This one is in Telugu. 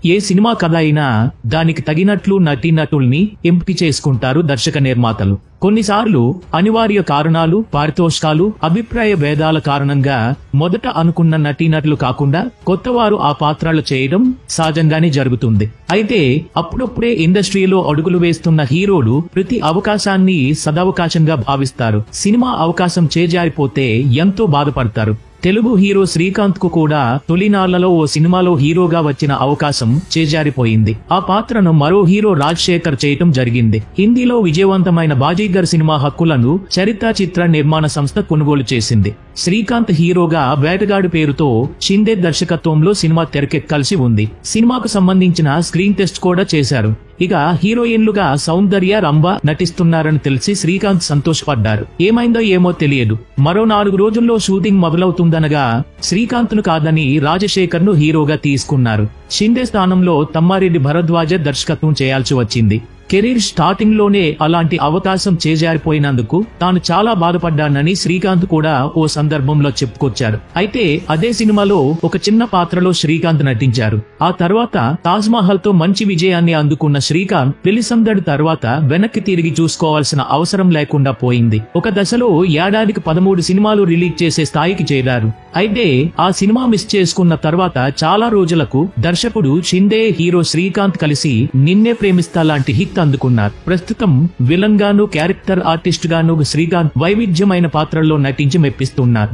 ఏ సినిమా కథ అయినా దానికి తగినట్లు నటీనటుల్ని ఎంపిక చేసుకుంటారు దర్శక నిర్మాతలు. కొన్నిసార్లు అనివార్య కారణాలు, పారితోషికాలు, అభిప్రాయ భేదాల కారణంగా మొదట అనుకున్న నటీనటులు కాకుండా కొత్తవారు ఆ పాత్రలు చేయడం సహజంగానే జరుగుతుంది. అయితే అప్పుడప్పుడే ఇండస్ట్రీలో అడుగులు వేస్తున్న హీరోలు ప్రతి అవకాశాన్ని సదవకాశంగా భావిస్తారు. సినిమా అవకాశం చేజారిపోతే ఎంతో బాధపడతారు. తెలుగు హీరో శ్రీకాంత్ కు కూడా తొలినాళ్లలో ఓ సినిమాలో హీరోగా వచ్చిన అవకాశం చేజారిపోయింది. ఆ పాత్రను మరో హీరో రాజశేఖర్ చేయటం జరిగింది. హిందీలో విజయవంతమైన బాజీగర్ సినిమా హక్కులను చరిత చిత్ర నిర్మాణ సంస్థ కొనుగోలు చేసింది. శ్రీకాంత్ హీరోగా వేటగాడి పేరుతో షిండే దర్శకత్వంలో సినిమా తెరకెక్కాల్సి ఉంది. సినిమాకు సంబంధించిన స్క్రీన్ టెస్ట్ కూడా చేశారు. ఇక హీరోయిన్లుగా సౌందర్య, రంభ నటిస్తున్నారని తెలిసి శ్రీకాంత్ సంతోషపడ్డారు. ఏమైందో ఏమో తెలియదు. మరో 4 రోజుల్లో షూటింగ్ మొదలవుతుందనగా శ్రీకాంత్ ను కాదని రాజశేఖర్ ను హీరోగా తీసుకున్నారు. షిండే స్థానంలో తమ్మారెడ్డి భరద్వాజ దర్శకత్వం చేయాల్సి వచ్చింది. కెరీర్ స్టార్టింగ్ లోనే అలాంటి అవకాశం చేజారిపోయినందుకు తాను చాలా బాధపడ్డానని శ్రీకాంత్ కూడా ఓ సందర్భంలో చెప్పుకొచ్చారు. అయితే అదే సినిమాలో ఒక చిన్న పాత్రలో శ్రీకాంత్ నటించారు. ఆ తర్వాత తాజ్ మహల్ తో మంచి విజయాన్ని అందుకున్న శ్రీకాంత్ పెళ్లి సందడి తర్వాత వెనక్కి తిరిగి చూసుకోవాల్సిన అవసరం లేకుండా పోయింది. ఒక దశలో ఏడాదికి 13 సినిమాలు రిలీజ్ చేసే స్థాయికి చేరారు. అయితే ఆ సినిమా మిస్ చేసుకున్న తర్వాత చాలా రోజులకు దర్శకుడు షిండే, హీరో శ్రీకాంత్ కలిసి నిన్నే ప్రేమిస్తా లాంటి హిట్ అందుకున్నారు. ప్రస్తుతం విలన్ గాను, క్యారెక్టర్ ఆర్టిస్ట్ గాను శ్రీకాంత్ వైవిధ్యమైన పాత్రల్లో నటించి మెప్పిస్తున్నారు.